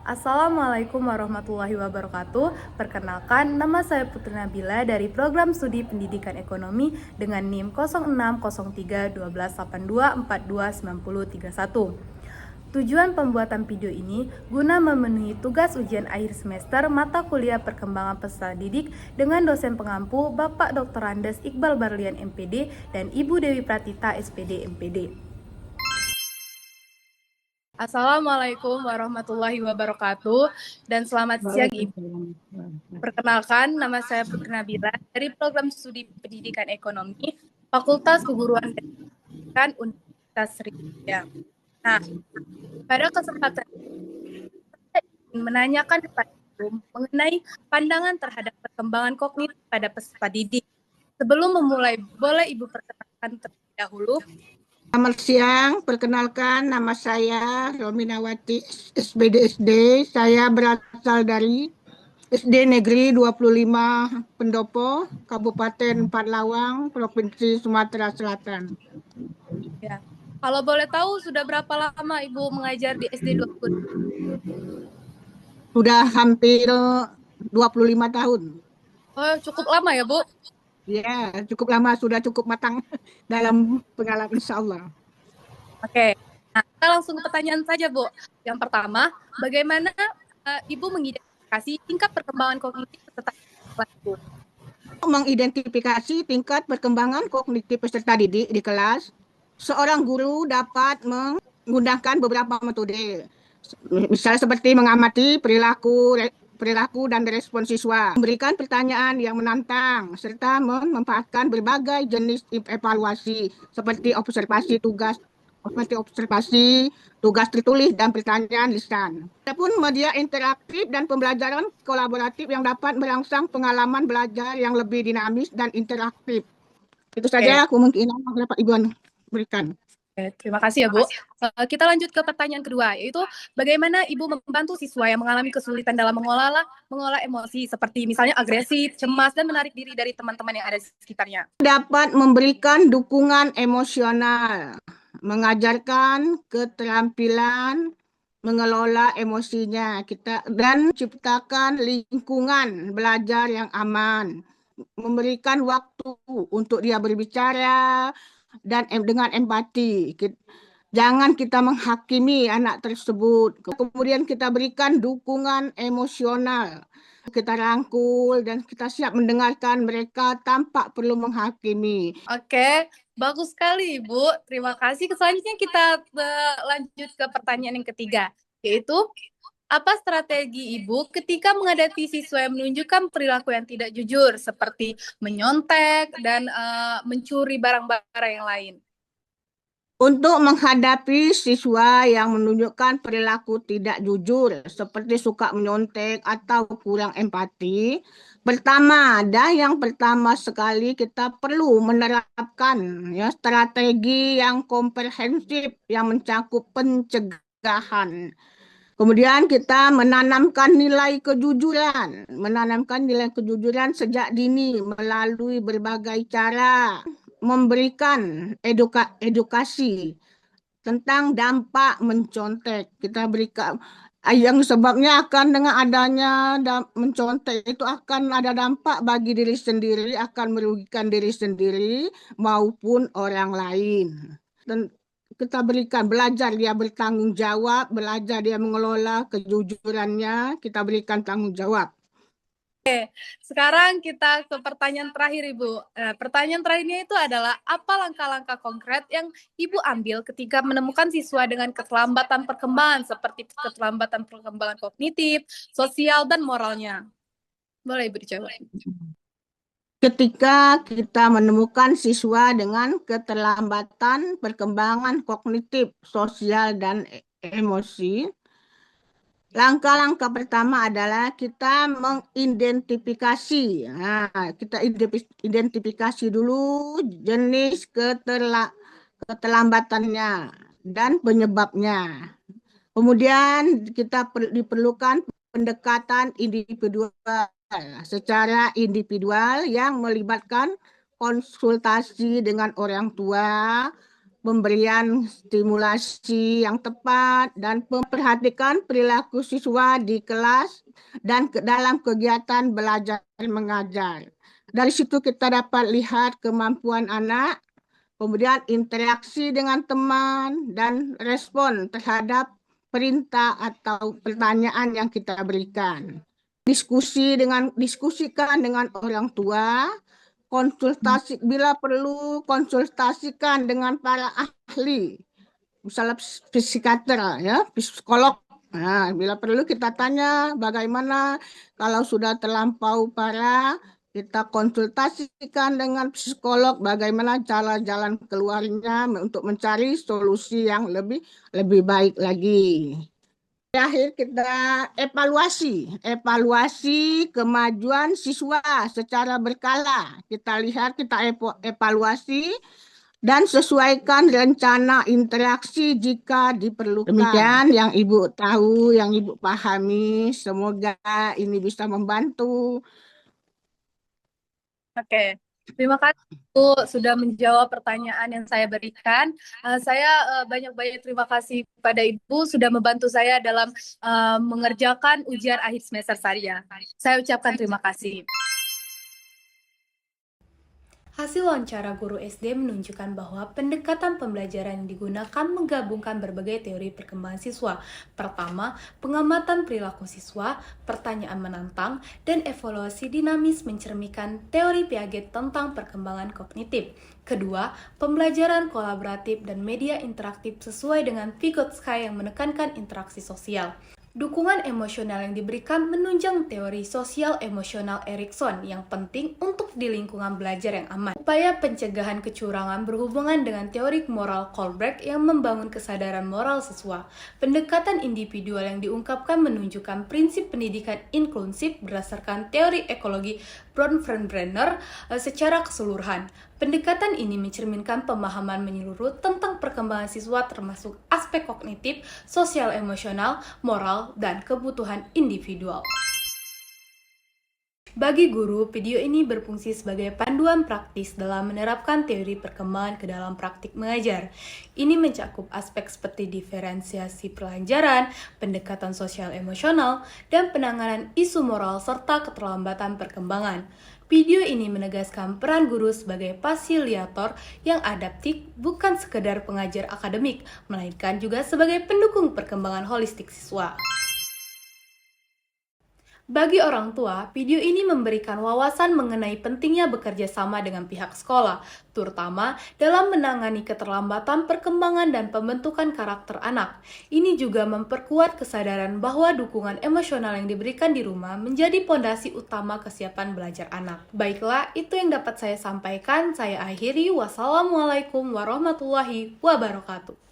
Assalamualaikum warahmatullahi wabarakatuh. Perkenalkan, nama saya Putri Nabila dari Program Studi Pendidikan Ekonomi dengan NIM 06031282429031. Tujuan pembuatan video ini guna memenuhi tugas ujian akhir semester mata kuliah perkembangan peserta didik dengan dosen pengampu Bapak Dr. Andes Iqbal Barlian MPD dan Ibu Dewi Pratita SPD MPD. Assalamualaikum warahmatullahi wabarakatuh dan selamat siang Ibu. Perkenalkan, nama saya Putri Nabila dari Program Studi Pendidikan Ekonomi Fakultas Keguruan dan Pendidikan Universitas Sriwijaya. Nah, pada kesempatan ini saya ingin menanyakan kepada Ibu mengenai pandangan terhadap perkembangan kognitif pada peserta didik. Sebelum memulai, boleh Ibu perkenalkan terlebih dahulu? Selamat siang, perkenalkan nama saya Rominawati SBDSD. Saya berasal dari SD Negeri 25 Pendopo, Kabupaten Empat-Lawang, Provinsi Sumatera Selatan. Ya. Kalau boleh tahu, sudah berapa lama Ibu mengajar di SD 20? Sudah hampir 25 tahun. Oh, cukup lama ya, Bu? Ya, cukup lama, sudah cukup matang dalam pengalaman, insya Allah. Oke, nah kita langsung ke pertanyaan saja, Bu. Yang pertama, bagaimana Ibu mengidentifikasi tingkat perkembangan kognitif peserta kelas, Bu? Mengidentifikasi tingkat perkembangan kognitif peserta didik di kelas, seorang guru dapat menggunakan beberapa metode. Misalnya seperti mengamati perilaku dan respon siswa, memberikan pertanyaan yang menantang, serta memanfaatkan berbagai jenis evaluasi seperti observasi tugas tertulis dan pertanyaan lisan. Adapun media interaktif dan pembelajaran kolaboratif yang dapat merangsang pengalaman belajar yang lebih dinamis dan interaktif. Itu saja kemungkinan yang dapat Ibu berikan. Terima kasih ya, Bu. Kita lanjut ke pertanyaan kedua, yaitu bagaimana Ibu membantu siswa yang mengalami kesulitan dalam mengolah emosi, seperti misalnya agresif, cemas, dan menarik diri dari teman-teman yang ada di sekitarnya. Dapat memberikan dukungan emosional, mengajarkan keterampilan mengelola emosinya dan ciptakan lingkungan belajar yang aman, memberikan waktu untuk dia berbicara dan dengan empati. Jangan kita menghakimi anak tersebut. Kemudian kita berikan dukungan emosional. Kita rangkul dan kita siap mendengarkan mereka tanpa perlu menghakimi. Oke, bagus sekali, Bu. Terima kasih. Selanjutnya kita lanjut ke pertanyaan yang ketiga, yaitu apa strategi Ibu ketika menghadapi siswa yang menunjukkan perilaku yang tidak jujur, seperti menyontek dan mencuri barang-barang yang lain? Untuk menghadapi siswa yang menunjukkan perilaku tidak jujur, seperti suka menyontek atau kurang empati, yang pertama sekali kita perlu menerapkan strategi yang komprehensif yang mencakup pencegahan. Kemudian kita menanamkan nilai kejujuran sejak dini melalui berbagai cara, memberikan edukasi tentang dampak mencontek. Kita berikan yang sebabnya akan dengan adanya mencontek itu akan ada dampak bagi diri sendiri, akan merugikan diri sendiri maupun orang lain. Dan kita berikan belajar dia bertanggung jawab, belajar dia mengelola kejujurannya, kita berikan tanggung jawab. Sekarang kita ke pertanyaan terakhir, Ibu. Pertanyaan terakhirnya itu adalah apa langkah-langkah konkret yang Ibu ambil ketika menemukan siswa dengan keterlambatan perkembangan seperti keterlambatan perkembangan kognitif, sosial, dan moralnya? Boleh Ibu dijawab. Ketika kita menemukan siswa dengan keterlambatan perkembangan kognitif, sosial, dan emosi, langkah-langkah pertama adalah kita mengidentifikasi. Kita identifikasi dulu jenis keterlambatannya dan penyebabnya. Kemudian kita diperlukan pendekatan individual secara individual yang melibatkan konsultasi dengan orang tua, pemberian stimulasi yang tepat, dan memperhatikan perilaku siswa di kelas dan dalam kegiatan belajar mengajar. Dari situ kita dapat lihat kemampuan anak, kemudian interaksi dengan teman, dan respon terhadap perintah atau pertanyaan yang kita berikan. Diskusikan dengan orang tua, bila perlu konsultasikan dengan para ahli, misalnya psikiater ya, psikolog. Nah, bila perlu kita tanya bagaimana kalau sudah terlampau parah, kita konsultasikan dengan psikolog bagaimana cara jalan keluarnya untuk mencari solusi yang lebih baik lagi. Terakhir kita evaluasi kemajuan siswa secara berkala. Kita lihat, kita evaluasi dan sesuaikan rencana interaksi jika diperlukan. Demikian yang Ibu tahu, yang Ibu pahami. Semoga ini bisa membantu. Oke, terima kasih Bu sudah menjawab pertanyaan yang saya berikan. Saya banyak-banyak terima kasih kepada Ibu sudah membantu saya dalam mengerjakan ujian akhir semester saya. Saya ucapkan terima kasih. Hasil wawancara guru SD menunjukkan bahwa pendekatan pembelajaran yang digunakan menggabungkan berbagai teori perkembangan siswa. Pertama, pengamatan perilaku siswa, pertanyaan menantang, dan evaluasi dinamis mencerminkan teori Piaget tentang perkembangan kognitif. Kedua, pembelajaran kolaboratif dan media interaktif sesuai dengan Vygotsky yang menekankan interaksi sosial. Dukungan emosional yang diberikan menunjang teori sosial emosional Erikson yang penting untuk di lingkungan belajar yang aman. Upaya pencegahan kecurangan berhubungan dengan teori moral Kohlberg yang membangun kesadaran moral siswa. Pendekatan individual yang diungkapkan menunjukkan prinsip pendidikan inklusif berdasarkan teori ekologi Bronfenbrenner secara keseluruhan. Pendekatan ini mencerminkan pemahaman menyeluruh tentang perkembangan siswa termasuk aspek kognitif, sosial emosional, moral, dan kebutuhan individual. Bagi guru, video ini berfungsi sebagai panduan praktis dalam menerapkan teori perkembangan ke dalam praktik mengajar. Ini mencakup aspek seperti diferensiasi pelajaran, pendekatan sosial emosional, dan penanganan isu moral serta keterlambatan perkembangan. Video ini menegaskan peran guru sebagai fasilitator yang adaptif, bukan sekedar pengajar akademik, melainkan juga sebagai pendukung perkembangan holistik siswa. Bagi orang tua, video ini memberikan wawasan mengenai pentingnya bekerja sama dengan pihak sekolah, terutama dalam menangani keterlambatan perkembangan dan pembentukan karakter anak. Ini juga memperkuat kesadaran bahwa dukungan emosional yang diberikan di rumah menjadi pondasi utama kesiapan belajar anak. Baiklah, itu yang dapat saya sampaikan. Saya akhiri. Wassalamualaikum warahmatullahi wabarakatuh.